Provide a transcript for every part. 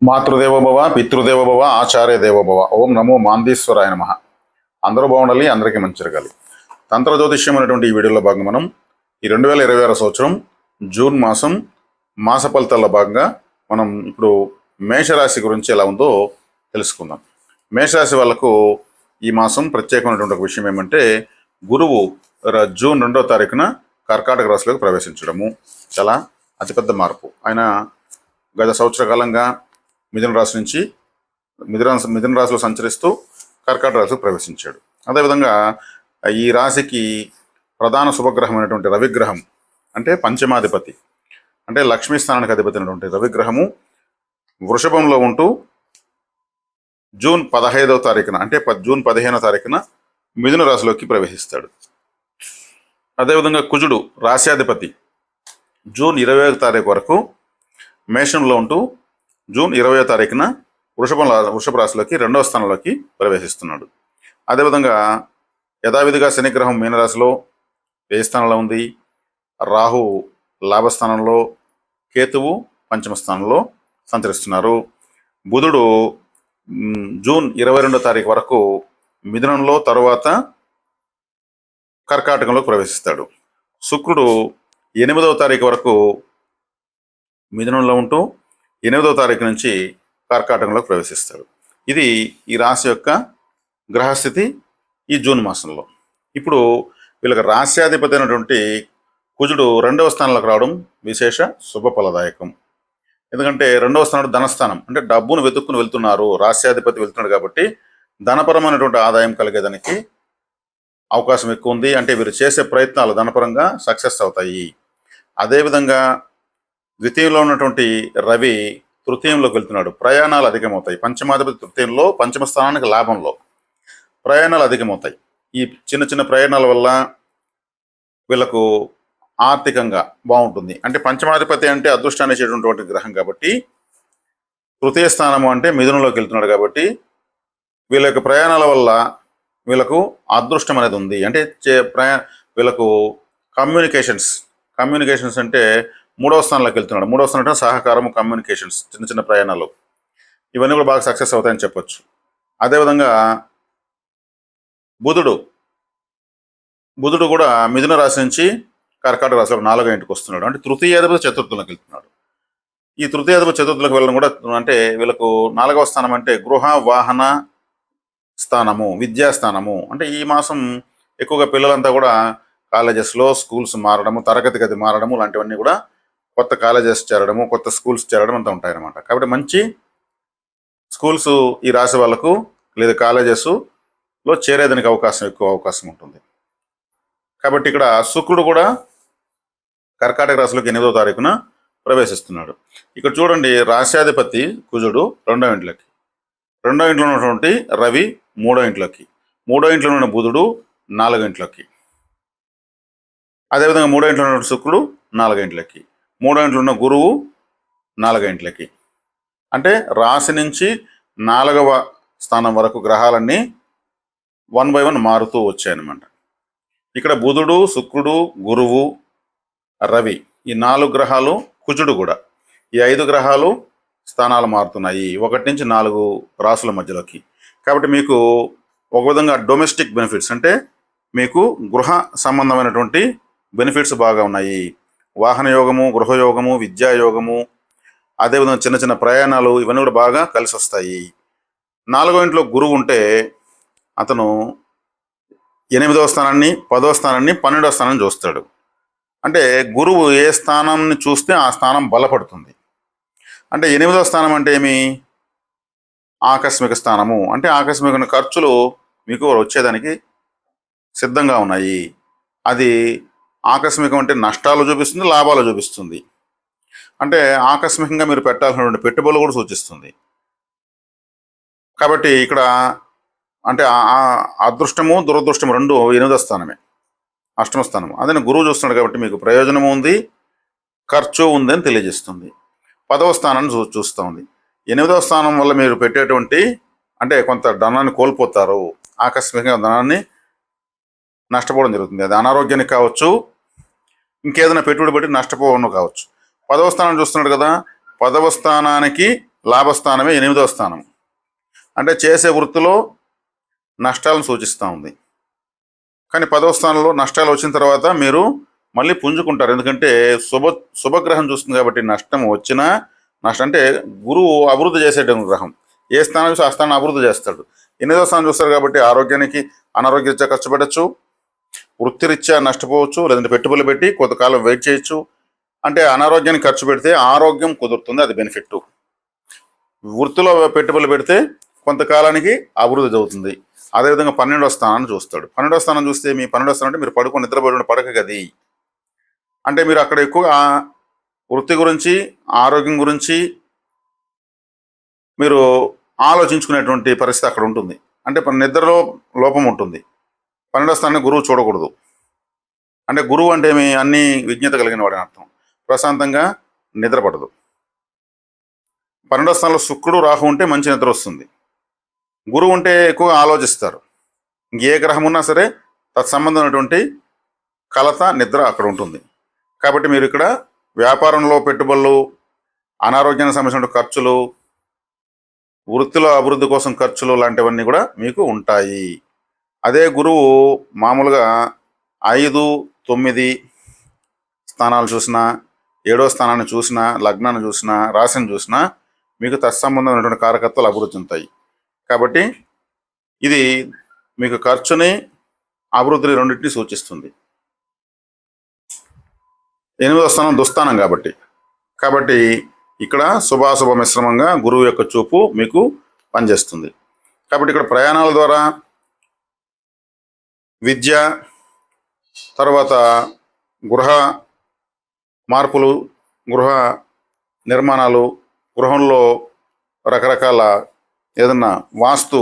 మాతృదేవోభవ పితృదేవోభవ ఆచార్య దేవోభవ. ఓం నమో మాందీశ్వరాయ నమః. అందరూ బాగుండాలి, అందరికీ మంచి జరగాలి. తంత్ర జ్యోతిష్యం అనేటువంటి ఈ వీడియోలో భాగంగా మనం ఈ 2026 సంవత్సరం జూన్ మాసం మాస ఫలితాల్లో భాగంగా మనం ఇప్పుడు మేషరాశి గురించి ఎలా ఉందో తెలుసుకుందాం. మేషరాశి వాళ్ళకు ఈ మాసం ప్రత్యేకమైనటువంటి ఒక విషయం ఏమంటే, గురువు జూన్ 2వ తారీఖున కర్కాటక రాశిలోకి ప్రవేశించడము చాలా అతిపెద్ద మార్పు. ఆయన గత సంవత్సర కాలంగా మిథున రాశి నుంచి మిథున రాశిలో సంచరిస్తూ కర్కాటక రాశిలో ప్రవేశించాడు. అదేవిధంగా ఈ రాశికి ప్రధాన శుభగ్రహమైనటువంటి రవిగ్రహం, అంటే పంచమాధిపతి, అంటే లక్ష్మీ స్థానానికి అధిపతి అయినటువంటి రవిగ్రహము వృషభంలో ఉంటూ జూన్ 15వ తారీఖున, అంటే జూన్ 15వ తారీఖున మిథున రాశిలోకి ప్రవేశిస్తాడు. అదేవిధంగా కుజుడు రాశ్యాధిపతి జూన్ 20వ తారీఖు వరకు మేషంలో ఉంటూ జూన్ 20వ తారీఖున వృషభ రాశిలోకి 2వ స్థానంలోకి ప్రవేశిస్తున్నాడు. అదేవిధంగా యథావిధిగా శనిగ్రహం మీనరాశిలో 10వ స్థానంలో ఉంది, రాహు లాభస్థానంలో, కేతువు పంచమ స్థానంలో సంచరిస్తున్నారు. బుధుడు జూన్ 22వ తారీఖు వరకు మిథునంలో, తరువాత కర్కాటకంలో ప్రవేశిస్తాడు. శుక్రుడు 8వ తారీఖు వరకు మిథునంలో ఉంటూ 8వ తారీఖు నుంచి కర్కాటకంలోకి ప్రవేశిస్తాడు. ఇది ఈ రాశి యొక్క గ్రహస్థితి ఈ జూన్ మాసంలో. ఇప్పుడు వీళ్ళకి రాశ్యాధిపతి అయినటువంటి కుజుడు 2వ స్థానంలోకి రావడం విశేష శుభ ఫలదాయకం. ఎందుకంటే 2వ స్థానం ధనస్థానం, అంటే డబ్బును వెతుక్కుని వెళ్తున్నారు, రాశ్యాధిపతి వెళ్తున్నాడు కాబట్టి ధనపరమైనటువంటి ఆదాయం కలిగేదానికి అవకాశం ఎక్కువ ఉంది. అంటే వీరు చేసే ప్రయత్నాలు ధనపరంగా సక్సెస్ అవుతాయి. అదేవిధంగా ద్వితీయంలో ఉన్నటువంటి రవి తృతీయంలోకి వెళ్తున్నాడు, ప్రయాణాలు అధికమవుతాయి. పంచమాధిపతి తృతీయంలో, పంచమ స్థానానికి లాభంలో, ప్రయాణాలు అధికమవుతాయి. ఈ చిన్న చిన్న ప్రయాణాల వల్ల వీళ్ళకు ఆర్థికంగా బాగుంటుంది. అంటే పంచమాధిపతి అంటే అదృష్టాన్ని ఇచ్చేటువంటి గ్రహం కాబట్టి, తృతీయ స్థానము అంటే మిథునంలోకి వెళ్తున్నాడు కాబట్టి వీళ్ళ యొక్క ప్రయాణాల వల్ల వీళ్ళకు అదృష్టం అనేది ఉంది. అంటే వీళ్ళకు కమ్యూనికేషన్స్ అంటే 3వ స్థానంలోకి వెళ్తున్నాడు. 3వ స్థానం అంటే సహకారము, కమ్యూనికేషన్స్, చిన్న చిన్న ప్రయాణాలు, ఇవన్నీ కూడా బాగా సక్సెస్ అవుతాయని చెప్పొచ్చు. అదేవిధంగా బుధుడు కూడా మిథున రాశి నుంచి కర్కాటక రాశిలో 4వ ఇంటికి వస్తున్నాడు. అంటే తృతీయాధిపతి చతుర్థంలోకి వెళ్తున్నాడు. ఈ తృతీయాధిపతి చతుర్థంలోకి వెళ్ళడం కూడా అంటే వీళ్ళకు 4వ స్థానం అంటే గృహ వాహన స్థానము, విద్యాస్థానము. అంటే ఈ మాసం ఎక్కువగా పిల్లలంతా కూడా కాలేజెస్లో స్కూల్స్ మారడము, తరగతి గది మారడము లాంటివన్నీ కూడా, కొత్త కాలేజెస్ చేరడము, కొత్త స్కూల్స్ చేరడం అంతా ఉంటాయన్నమాట. కాబట్టి మంచి స్కూల్స్ ఈ రాశి వాళ్ళకు లేదా కాలేజెస్లో చేరేదానికి ఎక్కువ అవకాశం ఉంటుంది. కాబట్టి ఇక్కడ శుక్రుడు కూడా కర్కాటక రాశిలోకి 8వ తారీఖున ప్రవేశిస్తున్నాడు. ఇక్కడ చూడండి, రాశ్యాధిపతి కుజుడు 2వ ఇంట్లోకి, 2వ ఇంట్లో ఉన్నటువంటి రవి 3వ ఇంట్లోకి, 3వ ఇంట్లో ఉన్న బుధుడు 4వ ఇంట్లోకి, అదేవిధంగా 3వ ఇంట్లో ఉన్న శుక్రుడు 4వ ఇంట్లోకి, 3వ ఇంట్లో ఉన్న గురువు 4వ ఇంట్లోకి. అంటే రాశి నుంచి 4వ స్థానం వరకు గ్రహాలన్నీ 1 by 1 మారుతూ వచ్చాయన్నమాట. ఇక్కడ బుధుడు, శుక్రుడు, గురువు, రవి, ఈ 4 గ్రహాలు, కుజుడు కూడా, ఈ 5 గ్రహాలు స్థానాలు మారుతున్నాయి 1 నుంచి 4 రాసుల మధ్యలోకి. కాబట్టి మీకు ఒక విధంగా డొమెస్టిక్ బెనిఫిట్స్, అంటే మీకు గృహ సంబంధమైనటువంటి బెనిఫిట్స్ బాగా ఉన్నాయి. వాహన యోగము, గృహయోగము, విద్యాయోగము, అదేవిధంగా చిన్న చిన్న ప్రయాణాలు, ఇవన్నీ కూడా బాగా కలిసి వస్తాయి. 4వ ఇంట్లో గురువు ఉంటే అతను 8వ స్థానాన్ని, 10వ స్థానాన్ని, 12వ స్థానాన్ని చూస్తాడు. అంటే గురువు ఏ స్థానాన్ని చూస్తే ఆ స్థానం బలపడుతుంది. అంటే 8వ స్థానం అంటే ఏమి? ఆకస్మిక స్థానము. అంటే ఆకస్మిక ఖర్చులు మీకు వచ్చేదానికి సిద్ధంగా ఉన్నాయి. అది ఆకస్మికం అంటే నష్టాలు చూపిస్తుంది, లాభాలు చూపిస్తుంది. అంటే ఆకస్మికంగా మీరు పెట్టాల్సినటువంటి పెట్టుబడులు కూడా సూచిస్తుంది. కాబట్టి ఇక్కడ అంటే అదృష్టము, దురదృష్టము 2 8వ స్థానమే, అష్టమ స్థానము. అదే గురువు చూస్తున్నాడు కాబట్టి మీకు ప్రయోజనము ఉంది, ఖర్చు ఉంది అని తెలియజేస్తుంది. 10వ స్థానాన్ని చూస్తూ ఉంది. 8వ స్థానం వల్ల మీరు పెట్టేటువంటి, అంటే కొంత ధనాన్ని కోల్పోతారు, ఆకస్మికంగా ధనాన్ని నష్టపోవడం జరుగుతుంది. అది అనారోగ్యానికి కావచ్చు, ఇంకేదైనా పెట్టుబడి పెట్టి నష్టపోవడం కావచ్చు. 10వ స్థానం చూస్తున్నాడు కదా, 10వ స్థానానికి లాభస్థానమే 8వ స్థానం. అంటే చేసే వృత్తిలో నష్టాలను సూచిస్తూ ఉంది. కానీ 10వ స్థానంలో నష్టాలు వచ్చిన తర్వాత మీరు మళ్ళీ పుంజుకుంటారు. ఎందుకంటే శుభగ్రహం చూస్తుంది కాబట్టి నష్టం వచ్చినా అంటే గురువు అభివృద్ధి చేసేటువంటి గ్రహం. ఏ స్థానం చూసి ఆ స్థానం అభివృద్ధి చేస్తాడు. 8వ స్థానం చూస్తారు కాబట్టి ఆరోగ్యానికి అనారోగ్యరీత్యా ఖర్చు పెట్టచ్చు, వృత్తిరీత్యా నష్టపోవచ్చు, లేదంటే పెట్టుబడులు పెట్టి కొంతకాలం వెయిట్ చేయొచ్చు. అంటే అనారోగ్యానికి ఖర్చు పెడితే ఆరోగ్యం కుదురుతుంది, అది బెనిఫిట్. వృత్తిలో పెట్టుబడులు పెడితే కొంతకాలానికి అభివృద్ధి జరుగుతుంది. అదేవిధంగా 12వ స్థానాన్ని చూస్తాడు. 12వ స్థానం చూస్తే మీ 12వ స్థానం అంటే మీరు పడుకొని నిద్రపోయిన పడక గది. అంటే మీరు అక్కడ ఎక్కువగా వృత్తి గురించి ఆరోగ్యం గురించి మీరు ఆలోచించుకునేటువంటి పరిస్థితి అక్కడ ఉంటుంది. అంటే నిద్రలో లోపం ఉంటుంది. 12వ స్థానాన్ని గురువు చూడకూడదు. అంటే గురువు అంటే మీ అన్ని విజ్ఞత కలిగిన వాడని అర్థం. ప్రశాంతంగా నిద్ర పడదు. 12వ స్థానంలో శుక్రుడు రాహు ఉంటే మంచి నిద్ర వస్తుంది. గురువు ఉంటే ఎక్కువగా ఆలోచిస్తారు. ఏ గ్రహం ఉన్నా సరే తత్సంబంధమైనటువంటి కలత నిద్ర అక్కడ ఉంటుంది. కాబట్టి మీరు ఇక్కడ వ్యాపారంలో పెట్టుబడులు, అనారోగ్యానికి సంబంధించిన ఖర్చులు, వృత్తిలో అభివృద్ధి కోసం ఖర్చులు లాంటివన్నీ కూడా మీకు ఉంటాయి. అదే గురువు మామూలుగా 5, 9 స్థానాలు చూసినా, 7వ స్థానాన్ని చూసినా, లగ్నాన్ని చూసినా, రాశిని చూసినా మీకు తత్సంబంధమైనటువంటి కారకత్వాలు అభివృద్ధి చెందుతాయి. కాబట్టి ఇది మీకు ఖర్చుని, అభివృద్ధిని రెండింటినీ సూచిస్తుంది. 8వ స్థానం దుస్థానం కాబట్టి ఇక్కడ శుభాశుభ మిశ్రమంగా గురువు యొక్క చూపు మీకు పనిచేస్తుంది. కాబట్టి ఇక్కడ ప్రయాణాల ద్వారా విద్య, తర్వాత గృహ మార్పులు, గృహ నిర్మాణాలు, గృహంలో రకరకాల ఏదన్నా వాస్తు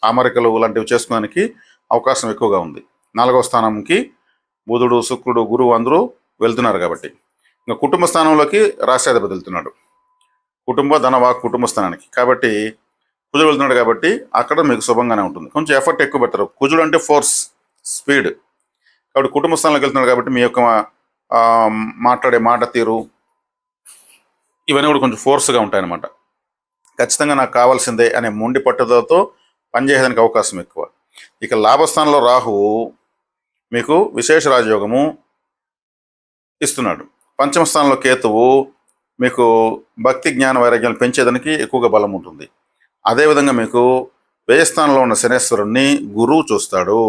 అమరికలు లాంటివి చేసుకోవడానికి అవకాశం ఎక్కువగా ఉంది. 4వ స్థానంకి బుధుడు, శుక్రుడు, గురువు అందరూ వెళ్తున్నారు కాబట్టి. ఇంకా కుటుంబ స్థానంలోకి రాష్ట్రాధిపతి వెళ్తున్నాడు. కుటుంబ ధనవాక్ కుటుంబ స్థానానికి. కాబట్టి కుజుడు వెళ్తున్నాడు కాబట్టి అక్కడ మీకు శుభంగానే ఉంటుంది. కొంచెం ఎఫర్ట్ ఎక్కువ పెడతారు. కుజుడు అంటే ఫోర్స్, స్పీడ్. కాబట్టి కుటుంబ స్థానంలోకి వెళ్తున్నాడు కాబట్టి మీ యొక్క మాట్లాడే మాట తీరు ఇవన్నీ కూడా కొంచెం ఫోర్స్గా ఉంటాయన్నమాట. ఖచ్చితంగా నాకు కావాల్సిందే అనే మొండి పట్టుదలతో పనిచేయడానికి అవకాశం ఎక్కువ. ఇక లాభస్థానంలో రాహువు మీకు విశేష రాజయోగము ఇస్తున్నాడు. 5వ స్థానంలో కేతువు మీకు భక్తి, జ్ఞాన, వైరాగ్యాలు పెంచేదానికి ఎక్కువగా బలం ఉంటుంది. అదేవిధంగా మీకు 10వ స్థానంలో ఉన్న శనేశ్వరుణ్ణి గురువు చూస్తాడు.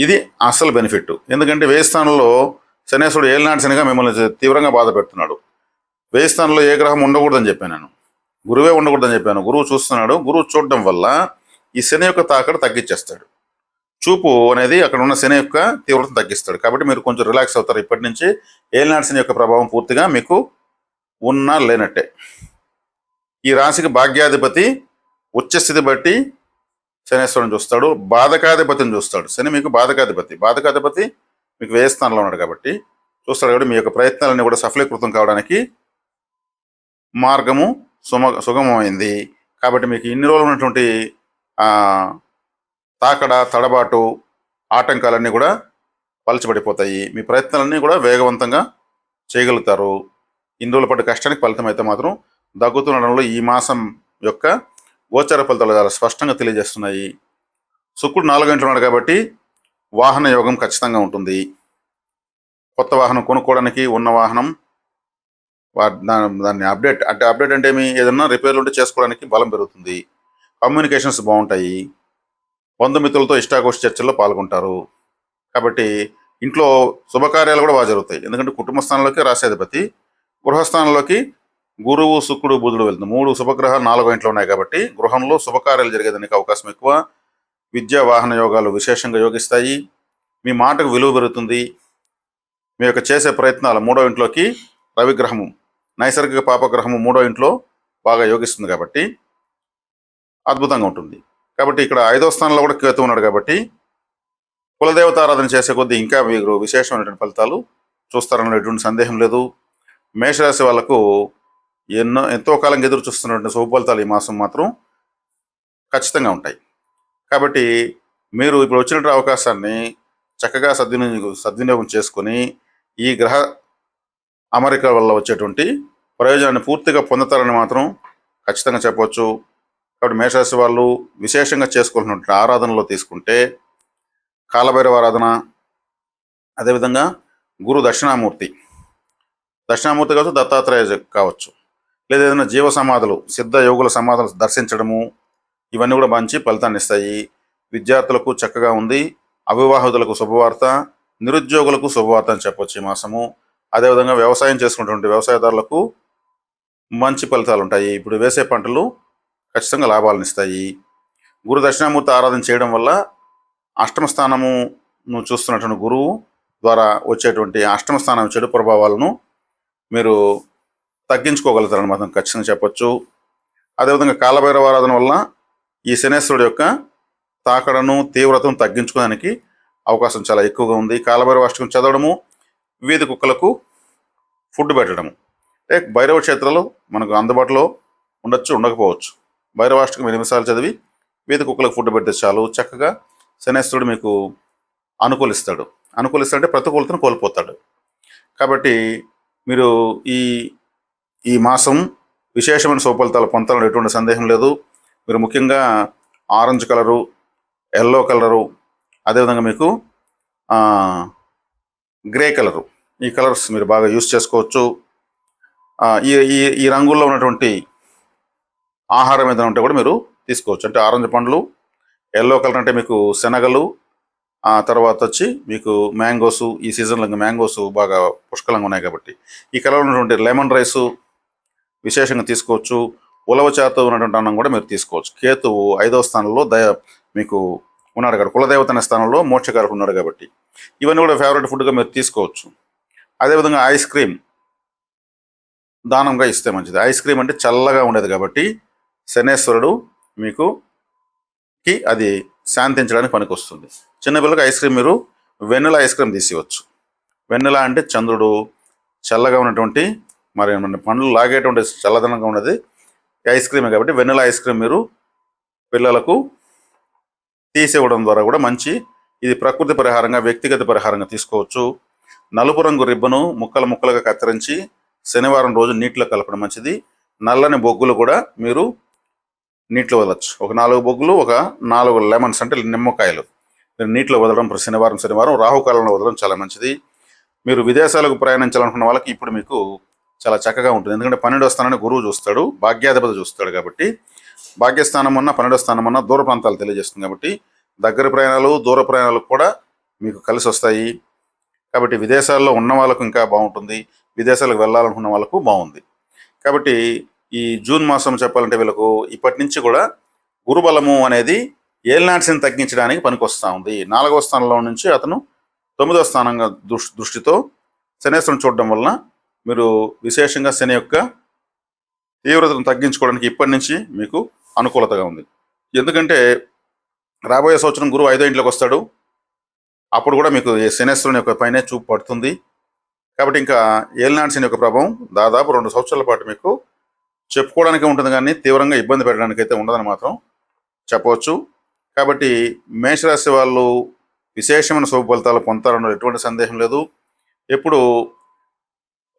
ఇది అసలు బెనిఫిట్. ఎందుకంటే 10వ స్థానంలో శనేశ్వరుడు ఏలినాటి శనిగా మిమ్మల్ని తీవ్రంగా బాధ పెడుతున్నాడు. 10వ స్థానంలో ఏ గ్రహం ఉండకూడదని చెప్పాను నేను, గురువే ఉండకూడదని చెప్పాను. గురువు చూస్తున్నాడు. గురువు చూడడం వల్ల ఈ శని యొక్క తాకడ తగ్గించేస్తాడు. చూపు అనేది అక్కడ ఉన్న శని యొక్క తీవ్రతను తగ్గిస్తాడు. కాబట్టి మీరు కొంచెం రిలాక్స్ అవుతారు. ఇప్పటి నుంచి ఏలినాటి శని యొక్క ప్రభావం పూర్తిగా మీకు ఉన్నా లేనట్టే. ఈ రాశికి భాగ్యాధిపతి ఉచ్చస్థితి బట్టి శనేశ్వరుని చూస్తాడు, బాధకాధిపతిని చూస్తాడు. శని మీకు బాధకాధిపతి మీకు 10వ స్థానంలో ఉన్నాడు కాబట్టి చూస్తాడు. కాబట్టి మీ యొక్క ప్రయత్నాలన్నీ కూడా సఫలీకృతం కావడానికి మార్గము సుగమమైంది. కాబట్టి మీకు ఇన్ని రోజులు ఉన్నటువంటి తాకడ, తడబాటు, ఆటంకాలన్నీ కూడా పలచబడిపోతాయి. మీ ప్రయత్నాలన్నీ కూడా వేగవంతంగా చేయగలుగుతారు. ఇన్ని రోజుల పాటు కష్టానికి ఫలితం అయితే మాత్రం దగ్గుతుండడంలో ఈ మాసం యొక్క గోచార ఫలితాలు చాలా స్పష్టంగా తెలియజేస్తున్నాయి. శుక్రుడు 4 గంటలు ఉన్నాడు కాబట్టి వాహన యోగం ఖచ్చితంగా ఉంటుంది. కొత్త వాహనం కొనుక్కోవడానికి, ఉన్న వాహనం దాన్ని అప్డేట్ అంటే ఏదన్నా రిపేర్లు ఉంటే చేసుకోవడానికి బలం పెరుగుతుంది. కమ్యూనికేషన్స్ బాగుంటాయి. బంధుమిత్రులతో ఇష్టాగోష్ఠి చర్చల్లో పాల్గొంటారు. కాబట్టి ఇంట్లో శుభకార్యాలు కూడా బాగా జరుగుతాయి. ఎందుకంటే కుటుంబ స్థానంలోకి రాశాధిపతి, గృహస్థానంలోకి గురువు, శుక్రుడు, బుధుడు వెళ్తుంది. 3 శుభగ్రహాలు 4వ ఇంట్లో ఉన్నాయి కాబట్టి గృహంలో శుభకార్యాలు జరిగేదానికి అవకాశం ఎక్కువ. విద్యా, వాహన యోగాలు విశేషంగా యోగిస్తాయి. మీ మాటకు విలువ పెరుగుతుంది. మీ యొక్క చేసే ప్రయత్నాలు 3వ ఇంట్లోకి రవిగ్రహము, నైసర్గిక పాపగ్రహము 3వ ఇంట్లో బాగా యోగిస్తుంది కాబట్టి అద్భుతంగా ఉంటుంది. కాబట్టి ఇక్కడ 5వ స్థానంలో కూడా కేతు ఉన్నాడు కాబట్టి కులదేవత ఆరాధన చేసే కొద్దీ ఇంకా మీరు విశేషమైనటువంటి ఫలితాలు చూస్తారనేటువంటి సందేహం లేదు. మేషరాశి వాళ్ళకు ఎంతో కాలంగా ఎదురు చూస్తున్నటువంటి శుభ ఫలితాలు ఈ మాసం మాత్రం ఖచ్చితంగా ఉంటాయి. కాబట్టి మీరు ఇప్పుడు వచ్చినటువంటి అవకాశాన్ని చక్కగా సద్వినియోగం చేసుకొని ఈ గ్రహ అమరిక వల్ల వచ్చేటువంటి ప్రయోజనాన్ని పూర్తిగా పొందుతారని మాత్రం ఖచ్చితంగా చెప్పవచ్చు. కాబట్టి మేషరాశి వాళ్ళు విశేషంగా చేసుకోవాల్సినటువంటి ఆరాధనలో తీసుకుంటే కాలభైరవ ఆరాధన, అదేవిధంగా గురు దక్షిణామూర్తి కావచ్చు, దత్తాత్రేయ కావచ్చు, లేదా ఏదైనా జీవ సమాధులు, సిద్ధ యోగుల సమాధులు దర్శించడము, ఇవన్నీ కూడా మంచి ఫలితాన్ని ఇస్తాయి. విద్యార్థులకు చక్కగా ఉంది. అవివాహితులకు శుభవార్త, నిరుద్యోగులకు శుభవార్త అని చెప్పొచ్చు ఈ మాసము. అదేవిధంగా వ్యవసాయం చేసుకున్నటువంటి వ్యవసాయదారులకు మంచి ఫలితాలు ఉంటాయి. ఇప్పుడు వేసే పంటలు ఖచ్చితంగా లాభాలను ఇస్తాయి. గురు దక్షిణామూర్తి ఆరాధన చేయడం వల్ల అష్టమ స్థానమును చూస్తున్నటువంటి గురువు ద్వారా వచ్చేటువంటి అష్టమ స్థానం చెడు ప్రభావాలను మీరు తగ్గించుకోగలుగుతారని మాత్రం ఖచ్చితంగా చెప్పొచ్చు. అదేవిధంగా కాలభైరవ ఆరాధన వల్ల ఈ శనేశ్వరుడు యొక్క తాకడను, తీవ్రతను తగ్గించుకోవడానికి అవకాశం చాలా ఎక్కువగా ఉంది. కాలభైరవ అష్టకం చదవడము, వీధి కుక్కలకు ఫుడ్ పెట్టడము. భైరవ క్షేత్రాలు మనకు అందుబాటులో ఉండొచ్చు, ఉండకపోవచ్చు. భైరవాష్టకం 8 నిమిషాలు చదివి వీధి కుక్కలకు ఫుడ్ పెడితే చాలు. చక్కగా శనేశ్వరుడు మీకు అనుకూలిస్తాడంటే ప్రతికూలతను కోల్పోతాడు. కాబట్టి మీరు ఈ మాసం విశేషమైన శుభఫలితాలు పొందాలని ఎటువంటి సందేహం లేదు. మీరు ముఖ్యంగా ఆరెంజ్ కలరు, ఎల్లో కలరు, అదేవిధంగా మీకు గ్రే కలరు, ఈ కలర్స్ మీరు బాగా యూస్ చేసుకోవచ్చు. ఈ ఈ ఈ రంగుల్లో ఉన్నటువంటి ఆహారం ఏదైనా ఉంటే కూడా మీరు తీసుకోవచ్చు. అంటే ఆరెంజ్ పండ్లు, ఎల్లో కలర్ అంటే మీకు శనగలు, ఆ తర్వాత వచ్చి మీకు మ్యాంగోసు, ఈ సీజన్లో మ్యాంగోస్ బాగా పుష్కలంగా ఉన్నాయి కాబట్టి ఈ కలర్లో ఉన్నటువంటి లెమన్ రైసు విశేషంగా తీసుకోవచ్చు. ఉలవ చేత ఉన్నటువంటి అన్నం కూడా మీరు తీసుకోవచ్చు. కేతువు 5వ స్థానంలో మీకు ఉన్నాడు కాబట్టి, కులదేవత అనే స్థానంలో మోక్షకారకు ఉన్నాడు కాబట్టి ఇవన్నీ కూడా ఫేవరెట్ ఫుడ్గా మీరు తీసుకోవచ్చు. అదేవిధంగా ఐస్ క్రీమ్ దానంగా ఇస్తే మంచిది. ఐస్ క్రీమ్ అంటే చల్లగా ఉండేది కాబట్టి శనేశ్వరుడు మీకు అది శాంతించడానికి పనికి వస్తుంది. చిన్నపిల్లలకు ఐస్ క్రీమ్ మీరు వెన్నెల ఐస్ క్రీమ్ తీసివచ్చు. వెన్నెల అంటే చంద్రుడు, చల్లగా ఉన్నటువంటి మరి పండ్లు లాగేటువంటి చల్లదనంగా ఉన్నది ఐస్ క్రీమే కాబట్టి వెన్నెల ఐస్ క్రీమ్ మీరు పిల్లలకు తీసివ్వడం ద్వారా కూడా మంచి, ఇది ప్రకృతి పరిహారంగా, వ్యక్తిగత పరిహారంగా తీసుకోవచ్చు. నలుపు రంగు రిబ్బను ముక్కలుగా కత్తిరించి శనివారం రోజు నీటిలో కలపడం మంచిది. నల్లని బొగ్గులు కూడా మీరు నీటిలో వదలచ్చు. ఒక 4 బొగ్గులు, ఒక 4 లెమన్స్ అంటే నిమ్మకాయలు మీరు నీటిలో వదలడం శనివారం రాహుకాలంలో వదలడం చాలా మంచిది. మీరు విదేశాలకు ప్రయాణించాలనుకున్న వాళ్ళకి ఇప్పుడు మీకు చాలా చక్కగా ఉంటుంది. ఎందుకంటే 12వ స్థానాన్ని గురువు చూస్తాడు, భాగ్యాధిపతి చూస్తాడు కాబట్టి భాగ్యస్థానం ఉన్న 12వ స్థానం ఉన్న దూర ప్రాంతాలు తెలియజేస్తుంది కాబట్టి దగ్గర ప్రయాణాలు, దూర ప్రయాణాలు కూడా మీకు కలిసి వస్తాయి. కాబట్టి విదేశాల్లో ఉన్న వాళ్ళకు ఇంకా బాగుంటుంది, విదేశాలకు వెళ్ళాలనుకున్న వాళ్ళకు బాగుంది. కాబట్టి ఈ జూన్ మాసం చెప్పాలంటే వీళ్ళకు ఇప్పటి నుంచి కూడా గురుబలము అనేది ఏలినాటిని తగ్గించడానికి పనికొస్తూ ఉంది. 4వ స్థానంలో నుంచి అతను 9వ స్థానంగా దృష్టితో శనేశ్వరుని చూడడం వలన మీరు విశేషంగా శని యొక్క తీవ్రతను తగ్గించుకోవడానికి ఇప్పటి నుంచి మీకు అనుకూలతగా ఉంది. ఎందుకంటే రాబోయే సంవత్సరం గురువు 5వ ఇంట్లోకి వస్తాడు. అప్పుడు కూడా మీకు శనేశ్వరుని యొక్క పైనే చూపు పడుతుంది. కాబట్టి ఇంకా ఏలినాటి శని యొక్క ప్రభావం దాదాపు 2 సంవత్సరాల పాటు మీకు చెప్పుకోవడానికి ఉంటుంది, కానీ తీవ్రంగా ఇబ్బంది పెట్టడానికి అయితే ఉండదని మాత్రం చెప్పవచ్చు. కాబట్టి మేషరాశి వాళ్ళు విశేషమైన శుభ ఫలితాలు పొందుతారన్న ఎటువంటి సందేహం లేదు. ఎప్పుడు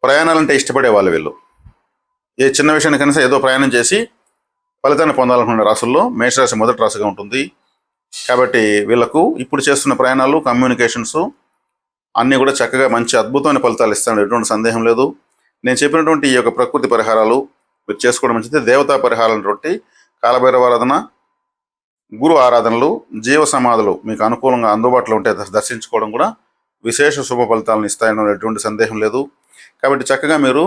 ప్రయాణాలంటే ఇష్టపడే వాళ్ళు వీళ్ళు. ఏ చిన్న విషయానికైనా ఏదో ప్రయాణం చేసి ఫలితాన్ని పొందాలనుకునే రాసుల్లో మేషరాశి మొదటి రాశిగా ఉంటుంది. కాబట్టి వీళ్ళకు ఇప్పుడు చేస్తున్న ప్రయాణాలు, కమ్యూనికేషన్స్ అన్నీ కూడా చక్కగా మంచి అద్భుతమైన ఫలితాలు ఇస్తాను, ఎటువంటి సందేహం లేదు. నేను చెప్పినటువంటి ఈ యొక్క ప్రకృతి పరిహారాలు మీరు చేసుకోవడం మంచిది. దేవతా పరిహారాలటువంటి కాలభైరవ ఆరాధన, గురు ఆరాధనలు, జీవ సమాధులు మీకు అనుకూలంగా అందుబాటులో ఉంటే దర్శించుకోవడం కూడా విశేష శుభ ఫలితాలను ఇస్తాయన్న ఎటువంటి సందేహం లేదు. కాబట్టి చక్కగా మీరు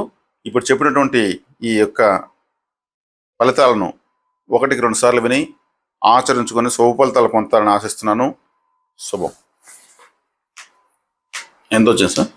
ఇప్పుడు చెప్పినటువంటి ఈ యొక్క ఫలితాలను 1-2 సార్లు విని ఆచరించుకొని శుభ ఫలితాలు పొందుతారని ఆశిస్తున్నాను. శుభం. ఎంత వచ్చింది సార్?